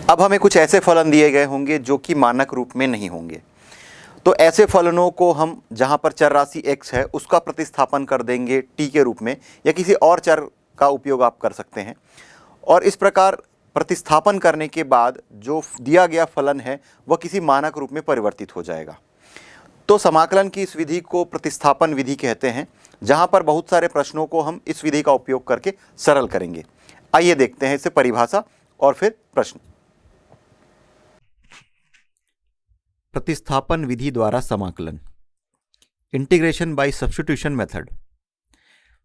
अब हमें कुछ ऐसे फलन दिए गए होंगे जो कि मानक रूप में नहीं होंगे। तो ऐसे फलनों को हम जहाँ पर चर राशि x है उसका प्रतिस्थापन कर देंगे t के रूप में, या किसी और चर का उपयोग आप कर सकते हैं। और इस प्रकार प्रतिस्थापन करने के बाद जो दिया गया फलन है वह किसी मानक रूप में परिवर्तित हो जाएगा। तो समाकलन की इस विधि को प्रतिस्थापन विधि कहते हैं, जहाँ पर बहुत सारे प्रश्नों को हम इस विधि का उपयोग करके सरल करेंगे। आइए देखते हैं इसे परिभाषा और फिर प्रश्न। प्रतिस्थापन विधि द्वारा समाकलन, इंटीग्रेशन बाय सब्स्टिट्यूशन मेथड।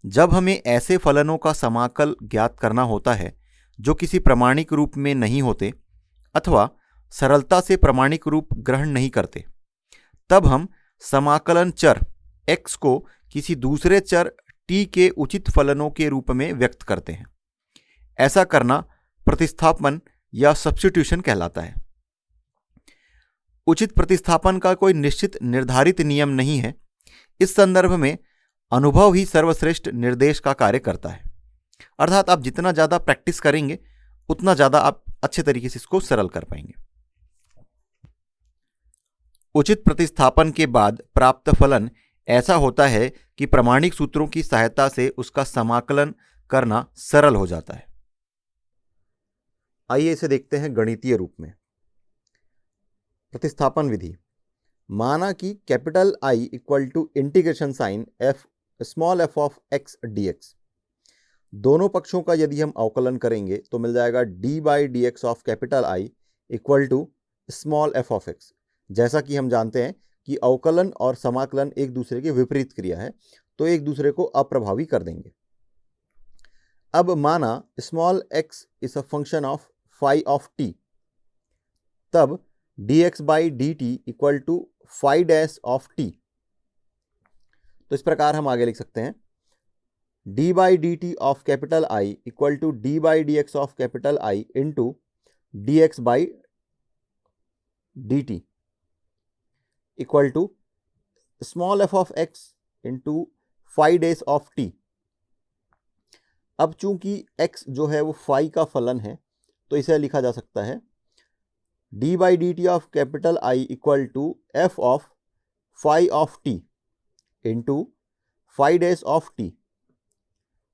जब हमें ऐसे फलनों का समाकल ज्ञात करना होता है जो किसी प्रामाणिक रूप में नहीं होते अथवा सरलता से प्रामाणिक रूप ग्रहण नहीं करते, तब हम समाकलन चर x को किसी दूसरे चर t के उचित फलनों के रूप में व्यक्त करते हैं। ऐसा करना प्रतिस्थापन या सब्स्टिट्यूशन कहलाता है। उचित प्रतिस्थापन का कोई निश्चित निर्धारित नियम नहीं है। इस संदर्भ में अनुभव ही सर्वश्रेष्ठ निर्देश का कार्य करता है। अर्थात आप जितना ज़्यादा प्रैक्टिस करेंगे उतना ज़्यादा आप अच्छे तरीके से इसको सरल कर पाएंगे। उचित प्रतिस्थापन के बाद प्राप्त फलन ऐसा होता है कि प्रामाणिक सूत्रों की सहायता से उसका समाकलन करना सरल हो जाता है। आइए इसे देखते हैं गणितीय रूप में। प्रतिस्थापन विधि। माना कि capital I equal to integration sign f small f of x dx। दोनों पक्षों का यदि हम अवकलन करेंगे तो मिल जाएगा d by D x of capital I equal to small f of x। जैसा कि हम जानते हैं कि अवकलन और समाकलन एक दूसरे के विपरीत क्रिया है, तो एक दूसरे को अप्रभावी कर देंगे। अब माना small x is a function of phi of t, तब dx by D T equal to phi dash of t। तो इस प्रकार हम आगे लिख सकते हैं d by D T of capital I equal to d by D x of capital I into D x by D T equal to small f of x into phi dash of t। अब चूंकि x जो है वो phi का फलन है, तो इसे लिखा जा सकता है d by D T of capital I equal to f of phi of t into phi dash of t।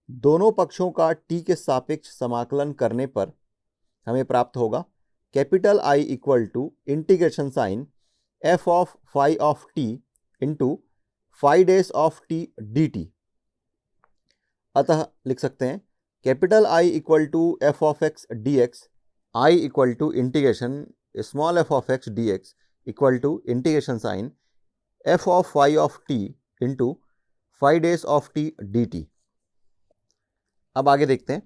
दोनों पक्षों का t के सापेक्ष समाकलन करने पर हमें प्राप्त होगा capital I equal to integration sign f of phi of t into phi dash of t dt। अतः लिख सकते हैं capital I equal to f of x dx, I equal to integration small f of x dx equal to integration sign f of phi of t into phi dash of t dt। अब आगे देखते हैं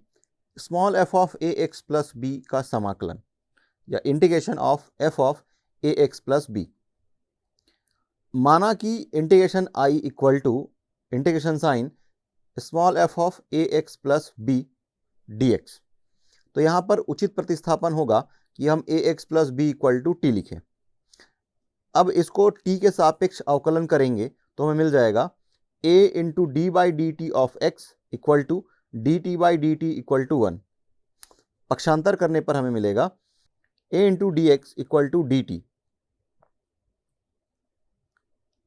small f of A x plus B का समाकलन या integration of f of A x plus B. माना कि integration I equal to integration sign small f of A x plus B D X. तो यहाँ पर उचित प्रतिस्थापन होगा कि हम A x plus B equal to T लिखें। अब इसको t के सापेक्ष अवकलन करेंगे तो हमें मिल जाएगा a into D by D T of X equal to D T by D T equal to 1। पक्षांतर करने पर हमें मिलेगा a into D x equal to D T,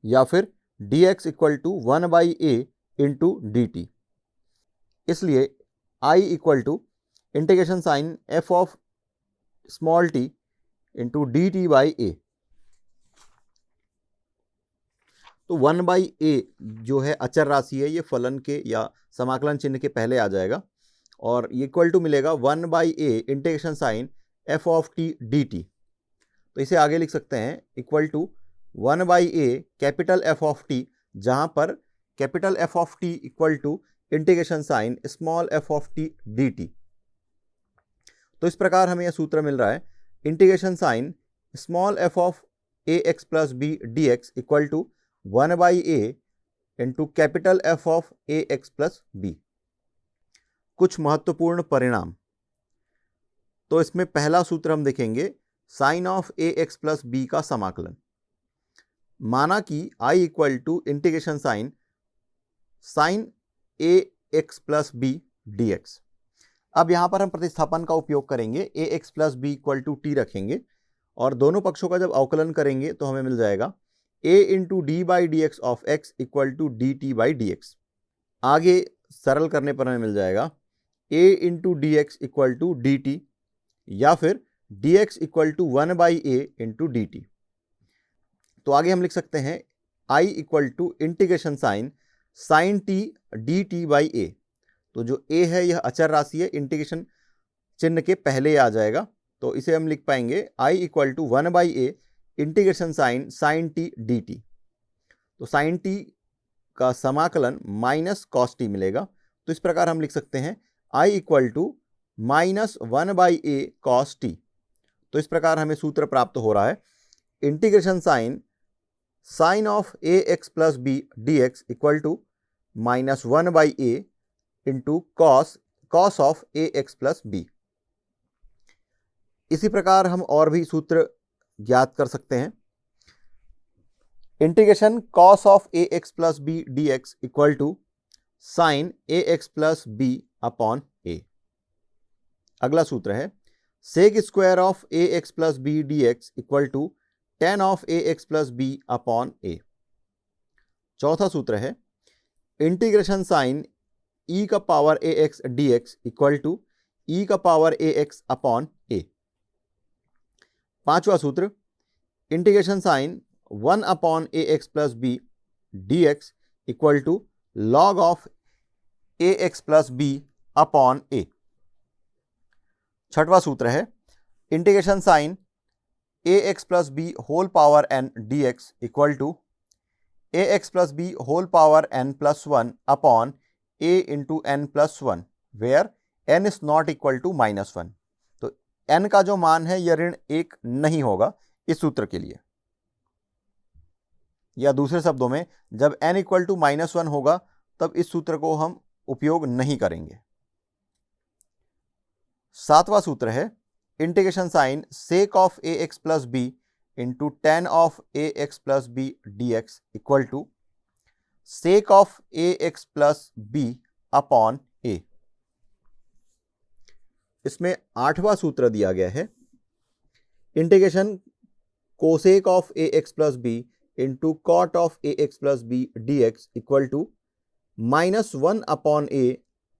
या फिर D x equal to 1 by A into D T. इसलिए I equal to integration sign f of small t into D T by A. तो 1 by ए जो है अचर राशि है, ये फलन के या समाकलन चिन्ह के पहले आ जाएगा और इक्वल टू मिलेगा 1 by a integration sign f of t d T. तो इसे आगे लिख सकते हैं equal to 1 by a capital f of t, जहाँ पर capital f of t equal to integration sign small f of t d T. तो इस प्रकार हमें यह सूत्र मिल रहा है integration sign small f of A x plus B D x equal to 1 by A into capital f of A x plus B. कुछ महत्वपूर्ण परिणाम। तो इसमें पहला सूत्र हम देखेंगे sign of A x plus B का समाकलन। माना कि I equal to integration sign A x plus B D X. अब यहाँ पर हम प्रतिस्थापन का उपयोग करेंगे, A x plus B equal to T रखेंगे और दोनों पक्षों का जब अवकलन करेंगे तो हमें मिल जाएगा a into D by D x of X equal to D T by D X. आगे सरल करने पर हमें मिल जाएगा a into D x equal to D T या फिर D x equal to 1 by A into D T. तो आगे हम लिख सकते हैं i equal to integration sign T D T by A. तो जो a है यह अचर राशि है, इंटीग्रेशन चिन्ह के पहले आ जाएगा, तो इसे हम लिख पाएंगे i equal to 1 by a integration sign T D T. तो साइन टी का समाकलन माइनस कॉस टी मिलेगा, तो इस प्रकार हम लिख सकते हैं i equal to minus 1 by a cos t. तो इस प्रकार हमें सूत्र प्राप्त हो रहा है, integration sine of A x plus B D x equal to minus 1 by A into cos of A x plus b. इसी प्रकार हम और भी सूत्र ज्ञात कर सकते हैं। Integration cos of A x plus B D x equal to sine A x plus B upon ए। अगला सूत्र है sec square of A x plus B D x equal to tan of A x plus B upon A. चौथा सूत्र है integration sign E का power A x D x equal to E का power A x upon A. पांचवा सूत्र integration sign 1 upon A x plus B D x equal to log of A x plus B upon A. छठवां सूत्र है integration sign A x plus B whole power N D x equal to A x plus B whole power N plus 1 upon A into N plus 1 where N is not equal to minus 1। तो N का जो मान है यह ऋण 1 नहीं होगा इस सूत्र के लिए, या दूसरे शब्दों में जब n इक्वल टू माइनस 1 होगा तब इस सूत्र को हम उपयोग नहीं करेंगे। सातवां सूत्र है integration sine sec of A x plus b into tan of A x plus B D x equal to sec of A x plus B upon a. इसमें आठवां सूत्र दिया गया है integration cosec of A x plus b into cot of A x plus B D x equal to minus 1 upon a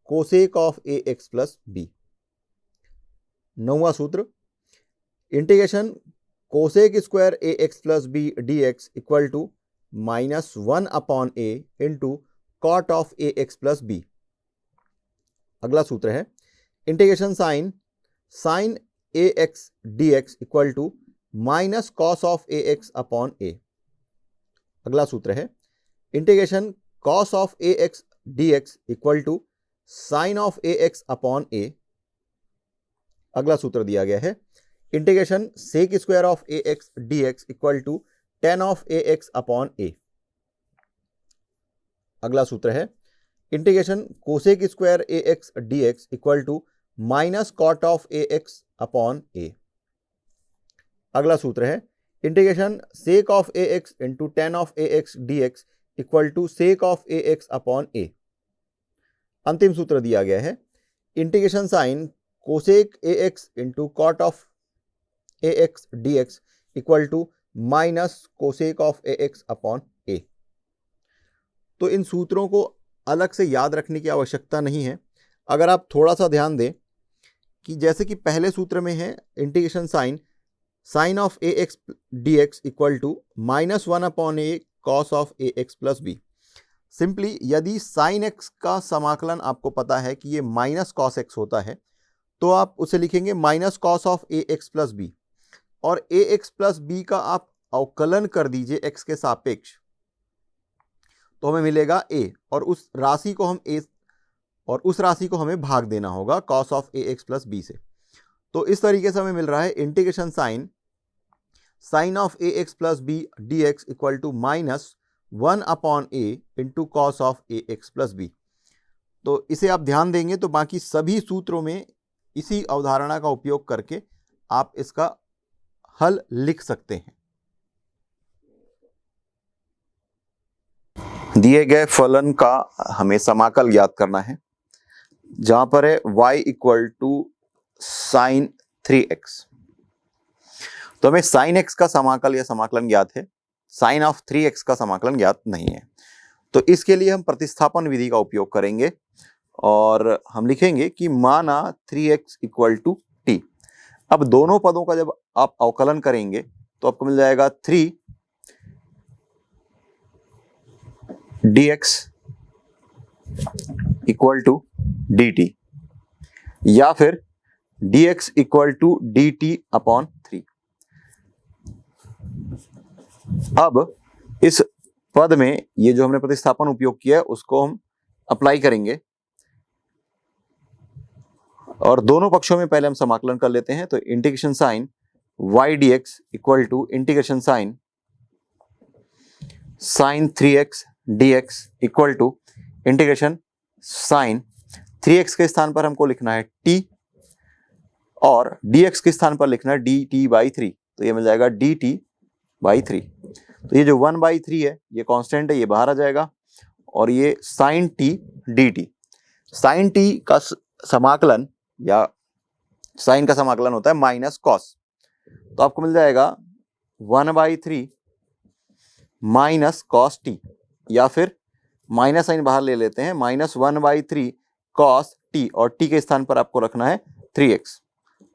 cosec of A x plus b. नौवां सूत्र integration cosec square a x plus B D x equal to minus 1 upon A into cot of A x plus b. अगला सूत्र है integration sign A x D x equal to minus cos of A x upon ए। अगला सूत्र है integration cos of A x D x equal to sine of A x upon ए। अगला सूत्र दिया गया है integration sec square of A x D x equal to tan of A x upon ए। अगला सूत्र है integration cosec square a x D x equal to minus cot of A x upon ए। अगला सूत्र है integration sec of A x into tan of A x D x equal to sec of A x upon a. अंतिम सूत्र दिया गया है integration sine cosec a x into cot of A x D x equal to minus cosec of A x upon ए। तो इन सूत्रों को अलग से याद रखने की आवश्यकता नहीं है। अगर आप थोड़ा सा ध्यान दें कि जैसे कि पहले सूत्र में है integration sine of A x D x equal to minus 1 upon a cos of A x plus b. Simply यदि साइन एक्स का समाकलन आपको पता है कि ये माइनस कॉस एक्स होता है तो आप उसे लिखेंगे minus cos of A x plus b, और ए एक्स प्लस बी का आप अवकलन कर दीजिए एक्स के सापेक्ष तो हमें मिलेगा ए, और उस राशि को हमें भाग देना होगा cos of A x plus b से। तो इस तरीके से हमें मिल रहा है integration sine of A x plus B D x equal to minus 1 upon A into cos of A x plus b. तो इसे आप ध्यान देंगे तो बाकी सभी सूत्रों में इसी अवधारणा का उपयोग करके आप इसका हल लिख सकते हैं। दिए गए फलन का हमें समाकल ज्ञात करना है। जहां पर है y equal to sign 3x। तो हमें साइन x का समाकल या समाकलन ज्ञात है, साइन ऑफ 3x का समाकलन ज्ञात नहीं है। तो इसके लिए हम प्रतिस्थापन विधि का उपयोग करेंगे और हम लिखेंगे कि माना 3x इक्वल टू टी। अब दोनों पदों का जब आप अवकलन करेंगे तो आपको मिल जाएगा 3 dx इक्वल टू dt या फिर dx equal to dt upon 3। अब इस पद में ये जो हमने प्रतिस्थापन उपयोग किया है उसको हम अप्लाई करेंगे और दोनों पक्षों में पहले हम समाकलन कर लेते हैं। तो integration sine y dx equal to integration sine 3x dx equal to integration sine 3x के स्थान पर हमको लिखना है t और dx के स्थान पर लिखना है dt बाई 3। तो ये मिल जाएगा dt बाई 3। तो ये जो 1/3 है ये कांस्टेंट है, ये बाहर आ जाएगा और ये sine t dt। Sine t का समाकलन या साइन का समाकलन होता है माइनस कॉस। तो आपको मिल जाएगा 1/3 माइनस कॉस टी या फिर माइनस साइन बाहर ले लेते हैं, माइनस 1/3 कॉस टी और टी के स्थान पर आपको रखना है 3x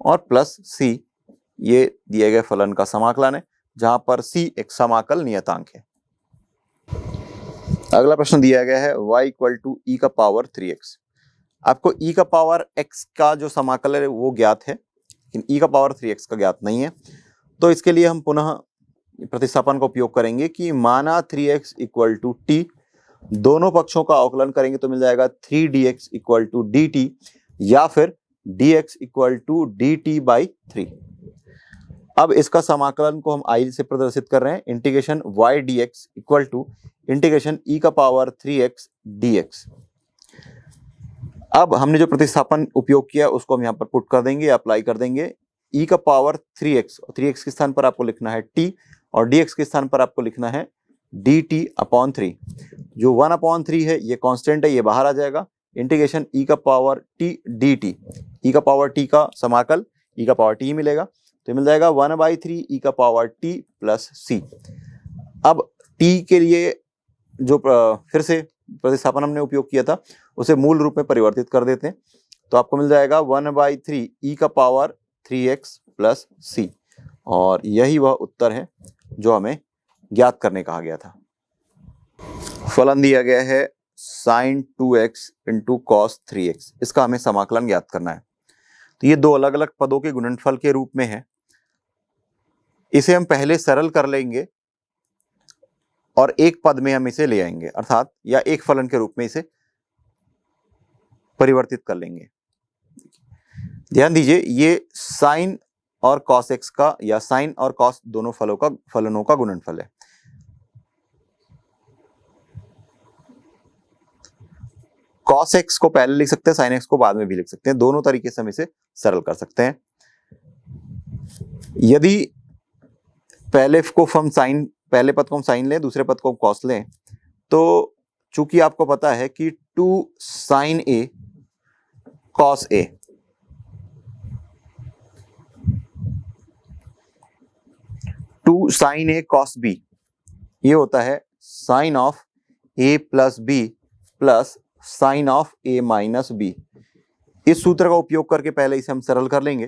और प्लस c। ये दिए गए फलन का समाकलन है जहां पर c एक समाकल नियतांक है। अगला प्रश्न दिया गया है y इक्वल टू e का पावर 3x। आपको e का पावर x का जो समाकल है वो ज्ञात है लेकिन e का पावर 3x का ज्ञात नहीं है। तो इसके लिए हम पुनः प्रतिस्थापन का उपयोग करेंगे कि माना 3x इक्वल टू टी, दोनों पक्षों का अवकलन करेंगे तो मिल जाएगा 3dx इक्वल टू dt या फिर dx equal to dt by 3। अब इसका समाकलन को हम i से प्रदर्शित कर रहे हैं, integration y dx equal to integration e का पावर 3x dx। अब हमने जो प्रतिस्थापन उपयोग किया उसको हम यहाँ पर पुट कर देंगे, अप्लाई कर देंगे। e का पावर 3x, 3x के स्थान पर आपको लिखना है t और dx के स्थान पर आपको लिखना है dt अपॉन 3। जो 1/3 है ये कांस्टेंट है, ये बाहर आ जाएगा। इंटीग्रेशन e का पावर t dt, e का पावर t का समाकल e का पावर t मिलेगा तो मिल जाएगा 1/3 e का पावर t प्लस c। अब t के लिए जो फिर से प्रतिस्थापन हमने उपयोग किया था उसे मूल रूप में परिवर्तित कर देते हैं तो आपको मिल जाएगा 1/3 e का पावर 3x प्लस c और यही वह उत्तर है जो हमें ज्ञात करने कहा गया था। फलन दिया गया है sin 2x into cos 3x। इसका हमें समाकलन ज्ञात करना है। तो ये दो अलग अलग पदों के गुणनफल के रूप में है। इसे हम पहले सरल कर लेंगे और एक पद में हम इसे ले आएंगे, अर्थात या एक फलन के रूप में इसे परिवर्तित कर लेंगे। ध्यान दीजिए ये साइन और कॉस एक्स का या साइन और कॉस दोनों फलनों का गुणनफल है। कॉस एक्स को पहले लिख सकते हैं, साइन एक्स को बाद में भी लिख सकते हैं। दोनों तरीके से हम इसे सरल कर सकते हैं। यदि पहले पद को हम साइन लें, दूसरे पद को हम कॉस लें, तो चूंकि आपको पता है कि 2 sine a cos a, two sine a cos b, ये होता है sine of a plus b plus sine of a minus b. इस सूत्र का उपयोग करके पहले इसे हम सरल कर लेंगे।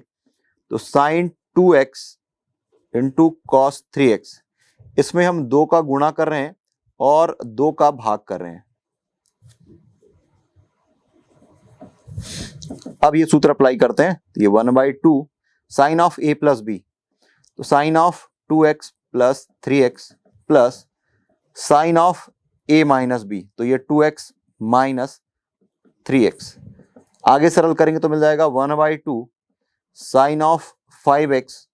तो sign 2x into cos 3x, इसमें हम 2 का गुणा कर रहे हैं और 2 का भाग कर रहे हैं। अब ये सूत्र अप्लाई करते हैं तो ये 1/2 sine of a plus b, तो sine of 2x plus 3x plus sine of a minus b, तो ये 2x माइनस 3x। आगे सरल करेंगे तो मिल जाएगा 1/2 साइन ऑफ 5x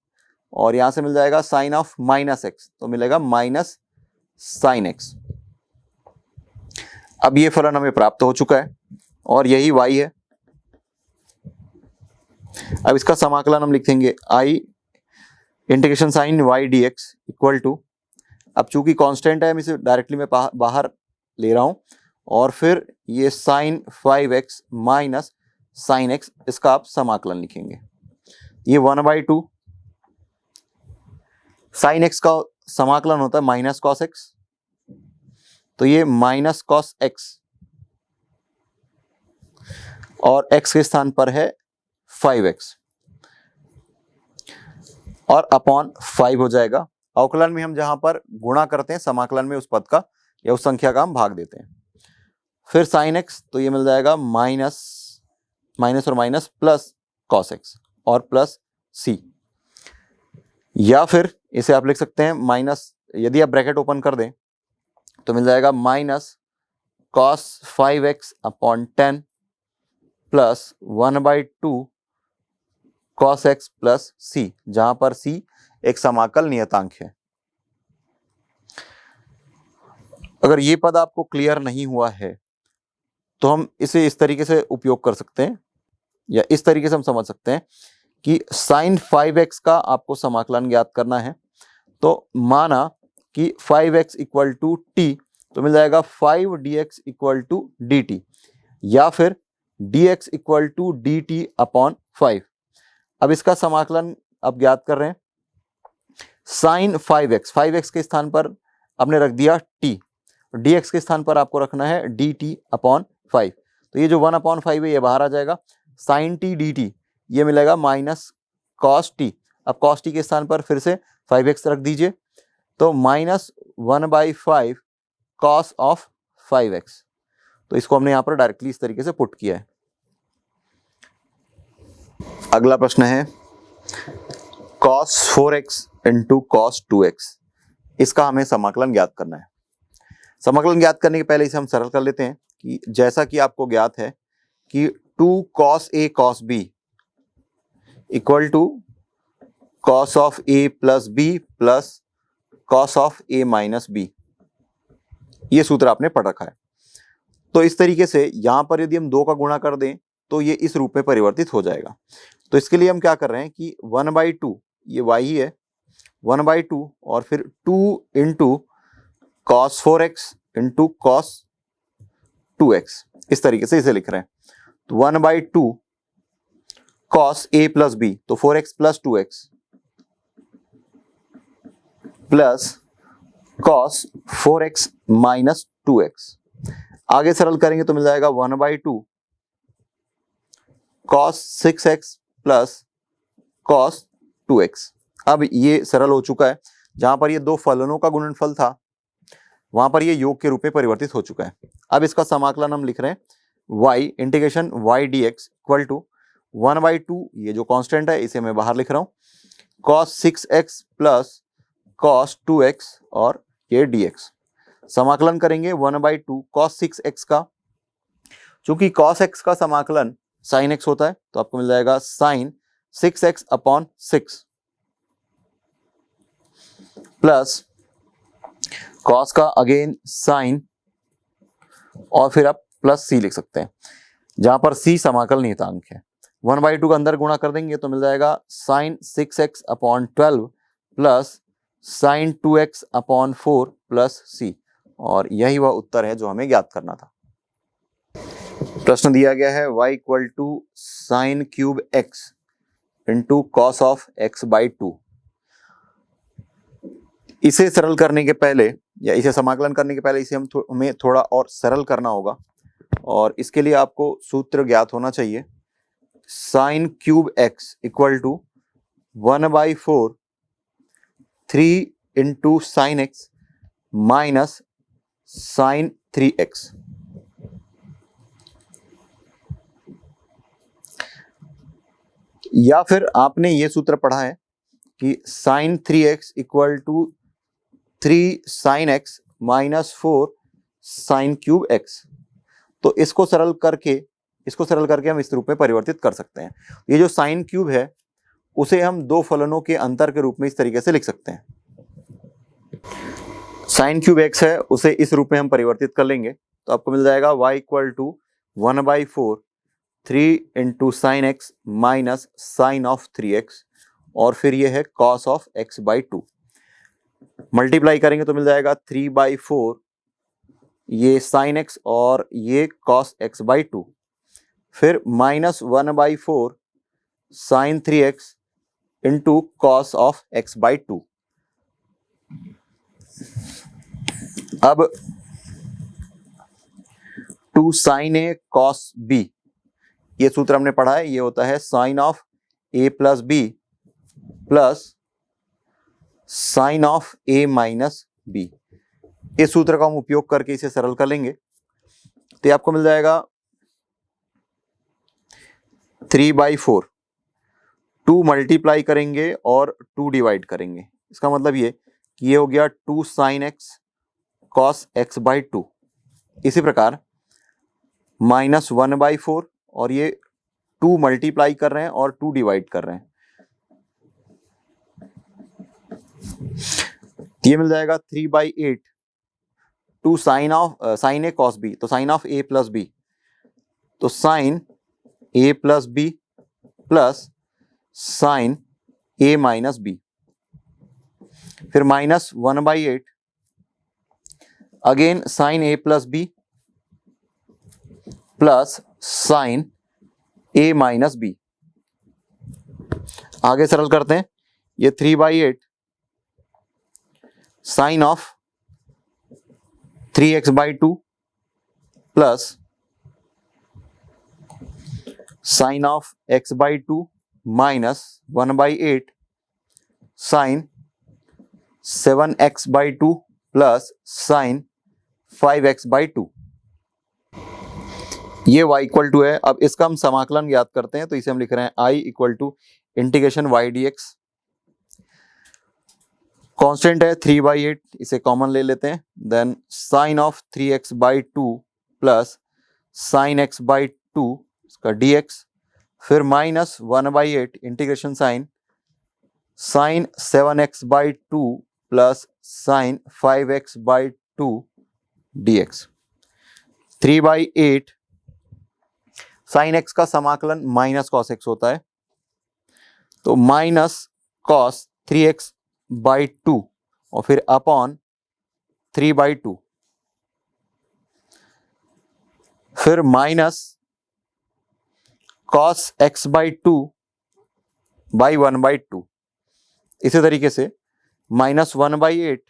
और यहां से मिल जाएगा साइन ऑफ माइनस x, तो मिलेगा माइनस साइन x। अब ये फलन हमें प्राप्त हो चुका है और यही y है। अब इसका समाकलन हम लिखेंगे i integration sine y dx equal to, अब चूंकि कांस्टेंट है हम इसे डायरेक्टली मैं बाहर ले रहा हूं और फिर ये sign 5x minus sine x, इसका आप समाकलन लिखेंगे। ये 1/2 साइन एक्स का समाकलन होता है माइनस कॉस एक्स, तो ये माइनस कॉस एक्स और x के स्थान पर है 5x और अपॉन 5 हो जाएगा। अवकलन में हम जहां पर गुणा करते हैं समाकलन में उस पद का या उस संख्या का हम भाग देते हैं। फिर साइन एक्स, तो ये मिल जाएगा माइनस माइनस और माइनस प्लस कॉस एक्स और प्लस सी, या फिर इसे आप लिख सकते हैं माइनस, यदि आप ब्रैकेट ओपन कर दें तो मिल जाएगा minus cos 5x upon 10 plus 1/2 cos x plus c, जहां पर सी एक समाकल नियतांक है। अगर ये पद आपको क्लियर नहीं हुआ है तो हम इसे इस तरीके से उपयोग कर सकते हैं, या इस तरीके से हम समझ सकते हैं कि साइन 5x का आपको समाकलन ज्ञात करना है। तो माना कि 5x इक्वल टू टी, तो मिल जाएगा 5dx इक्वल टू dt, या फिर dx equal to dt upon 5। अब इसका समाकलन आप ज्ञात कर रहे हैं। साइन 5x के स्थान पर आपने रख दिया t, dx के स्थान पर आपको रखना है dt अपॉन 5। तो ये जो 1/5 है ये बाहर आ जाएगा। साइन t dt ये मिलेगा माइनस कॉस t। अब कॉस t के स्थान पर फिर से 5x रख दीजिए, तो माइनस 1/5 कॉस ऑफ 5x। तो इसको हमने यहां पर डायरेक्टली इस तरीके से पुट किया है। अगला प्रश्न है cos 4x into cos 2x, इसका हमें समाकलन ज्ञात करना है। समाकलन ज्ञात करने के पहले इसे हम सरल कर लेते हैं कि जैसा कि आपको ज्ञात है कि 2 cos a cos b equal to cos of a plus b plus cos of a minus b, ये सूत्र आपने पढ़ रखा है। तो इस तरीके से यहां पर यदि हम 2 का गुणा कर दें तो ये इस रूप में परिवर्तित हो जाएगा। तो इसके लिए हम क्या कर रहे हैं कि 1/2 ये y ही है, 1/2 और फिर 2 into cos 4x into cos 2x, इस तरीके से इसे लिख रहे हैं। तो 1/2 cos a प्लस b, तो 4x plus 2x plus cos 4x minus 2x। आगे सरल करेंगे तो मिल जाएगा 1/2 cos 6x plus cos 2x। अब ये सरल हो चुका है, जहां पर ये दो फलनों का गुणनफल था वहां पर ये योग के रूप में परिवर्तित हो चुका है। अब इसका समाकलन हम लिख रहे हैं y integration y dx equal to 1/2, ये जो कांस्टेंट है इसे मैं बाहर लिख रहा हूं, cos 6x plus cos 2x और ये dx। समाकलन करेंगे 1/2 cos 6x का, चूंकि cos x का समाकलन sin x होता है तो आपको मिल जाएगा sin 6x upon 6 plus cos का अगेन sin और फिर आप प्लस c लिख सकते हैं, जहां पर c समाकल नियतांक है। 1/2 का अंदर गुणा कर देंगे तो मिल जाएगा sin 6x upon 12 plus sin 2x upon 4 plus c, और यही वह उत्तर है जो हमें ज्ञात करना था। प्रश्न दिया गया है y equal to sine cube x into cos of x by 2। इसे सरल करने के पहले या इसे समाकलन करने के पहले इसे हमें थोड़ा और सरल करना होगा, और इसके लिए आपको सूत्र ज्ञात होना चाहिए। Sine cube x equal to 1/4 3 into sine x minus sine 3x। या फिर आपने ये सूत्र पढ़ा है कि sine 3x equal to 3 sine x minus 4 sine cube x। तो इसको सरल करके हम इस रूप में परिवर्तित कर सकते हैं। ये जो साइन क्यूब है उसे हम दो फलनों के अंतर के रूप में इस तरीके से लिख सकते हैं। साइन क्यूब x है उसे इस रूप में हम परिवर्तित कर लेंगे तो आपको मिल जाएगा y equal to 1/4 3 into sine x minus sine of 3x और फिर ये है cos of x by 2। Multiply करेंगे तो मिल जाएगा 3/4 ये साइन x और ये कॉस x बाई 2। फिर -1/4 sin 3x into cos of x/2। अब 2 sin a cos b, ये सूत्र हमने पढ़ा है, ये होता है sine of a plus b plus sine of a minus b. इस सूत्र का हम उपयोग करके इसे सरल कर लेंगे। तो आपको मिल जाएगा 3/4, 2 मल्टीप्लाई करेंगे और 2 डिवाइड करेंगे। इसका मतलब ये कि ये हो गया 2 sin x cos x/2। इसी प्रकार -1/4 और ये 2 मल्टीप्लाई कर रहे हैं और 2 डिवाइड कर रहे हैं, ये मिल जाएगा 3/8, 2 sin a cos b, तो sine of a plus b, तो sine a plus b plus sine a minus b. फिर -1/8 again sine a plus b plus sine a minus b. आगे सरल करते हैं, ये 3/8 sine of 3x/2 plus sine of x/2 minus 1/8 sine 7x/2 plus sine 5x/2। ये y equal to है। अब इसका हम समाकलन ज्ञात करते हैं, तो इसे हम लिख रहे हैं I equal to integration y dx। Constant है 3/8, इसे कॉमन ले लेते हैं, then sine of 3x/2 plus sine x/2 इसका dx, फिर -1/8 integration sine 7x/2 plus sine 5x/2 dx। 3/8 sine x का समाकलन माइनस कॉस x होता है, तो माइनस कॉस 3x/2 और फिर अपॉन 3/2, फिर माइनस कॉस x/2 बाई 1/2। इसी तरीके से -1/8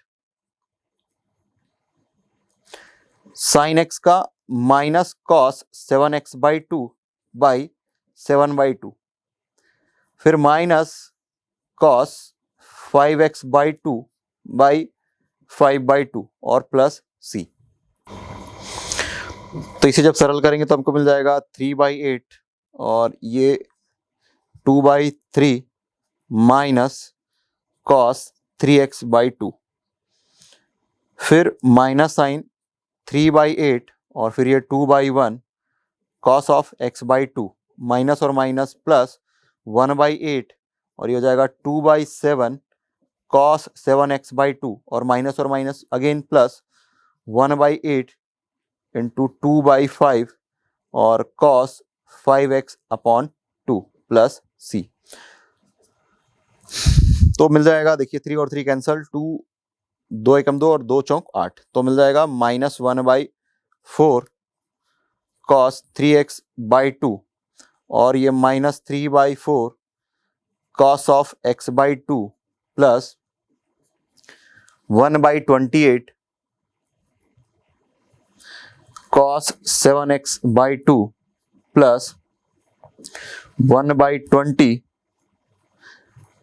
साइन x का माइनस कॉस 7x/2 बाई 7/2, फिर माइनस कॉस 5x/2 बाई 5/2 और प्लस c। तो इसे जब सरल करेंगे तो हमको मिल जाएगा 3/8 और ये 2/3 माइनस कॉस 3x/2, फिर माइनस साइन 3/8 और फिर ये 2/1 कॉस ऑफ x/2, माइनस और माइनस प्लस 1/8 और ये हो जाएगा 2/7 कॉस 7x/2 और माइनस अगेन प्लस 1/8 इंटू 2/5 और कॉस 5x/2 प्लस c। तो मिल जाएगा, देखिए 3 और 3 कैंसल, 2 एकम 2 और 2 चौक 8, तो मिल जाएगा -1/4 कॉस 3x/2 और ये -3/4 cos of x/2 plus 1/28 cos 7x/2 plus 1/20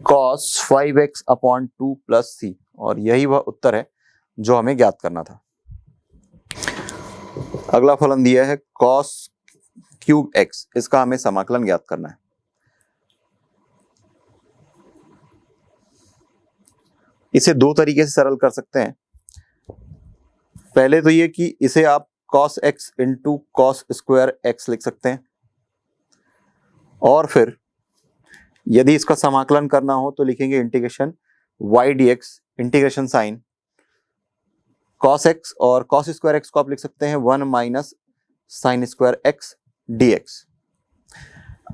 cos 5x/2 plus c। और यही वह उत्तर है जो हमें ज्ञात करना था। अगला फलन दिया है cos क्यूब x, इसका हमें समाकलन ज्ञात करना है। इसे दो तरीके से सरल कर सकते हैं। पहले तो ये कि इसे आप cos x into cos square x लिख सकते हैं, और फिर यदि इसका समाकलन करना हो तो लिखेंगे integration y dx, integration sine cos x और cos स्क्वायर x को आप लिख सकते हैं 1 minus sine square x dx।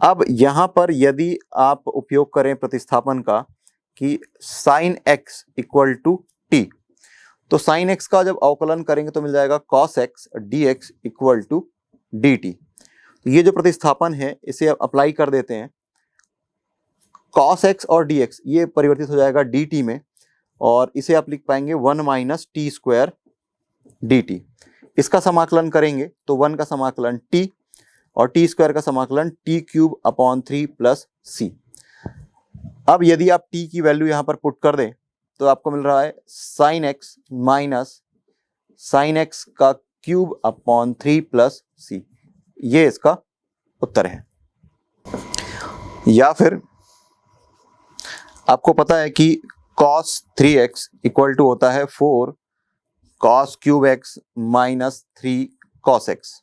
अब यहां पर यदि आप उपयोग करें प्रतिस्थापन का कि sine x equal to t, तो साइन x का जब अवकलन करेंगे तो मिल जाएगा cos x dx equal to dt। तो ये जो प्रतिस्थापन है इसे अप्लाई कर देते हैं, cos x और dx ये परिवर्तित हो जाएगा dt में, और इसे आप लिख पाएंगे 1 माइनस टी स्क्वायर dt। इसका समाकलन करेंगे तो 1 का समाकलन t और t स्क्वायर का समाकलन t cube upon 3 plus c। अब यदि आप t की वैल्यू यहां पर पुट कर दें तो आपको मिल रहा है sine x minus sine x का क्यूब अपॉन 3 प्लस c। ये इसका उत्तर है। या फिर आपको पता है कि cos 3x इक्वल टू होता है 4 cos cube x minus 3 cos x।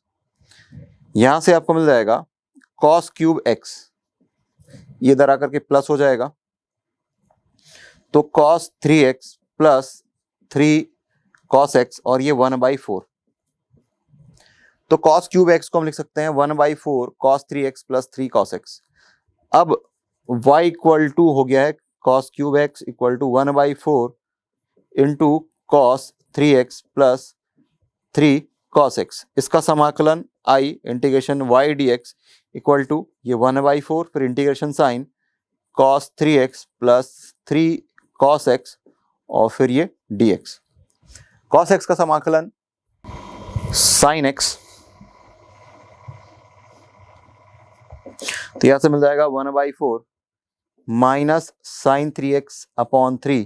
यहां से आपको मिल जाएगा cos क्यूब x, ये इधर आकर के प्लस हो जाएगा, तो cos 3x plus 3 cos x और ये 1/4। तो cos क्यूब x को हम लिख सकते हैं 1/4 cos 3x plus 3 cos x। अब y इक्वल टू हो गया है cos cube x equal to 1/4 into cos 3x plus 3 cos x। इसका समाकलन i integration y dx equal to ये 1/4 फिर integration sine cos 3x plus 3 cos x और फिर ये dx। cos x का समाकलन sin x, तो यहां से मिल जाएगा 1/4 माइनस साइन 3x अपॉन 3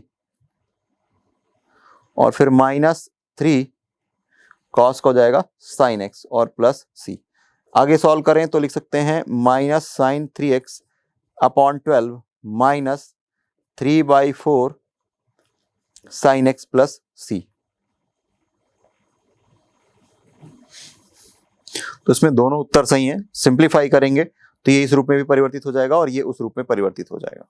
और फिर माइनस 3 cos का हो जाएगा साइन x और प्लस c। आगे सॉल्व करें तो लिख सकते हैं minus sine 3x upon 12 minus 3/4 sine x plus c। तो इसमें दोनों उत्तर सही हैं। सिंप्लीफाई करेंगे तो ये इस रूप में भी परिवर्तित हो जाएगा और ये उस रूप में परिवर्तित हो जाएगा।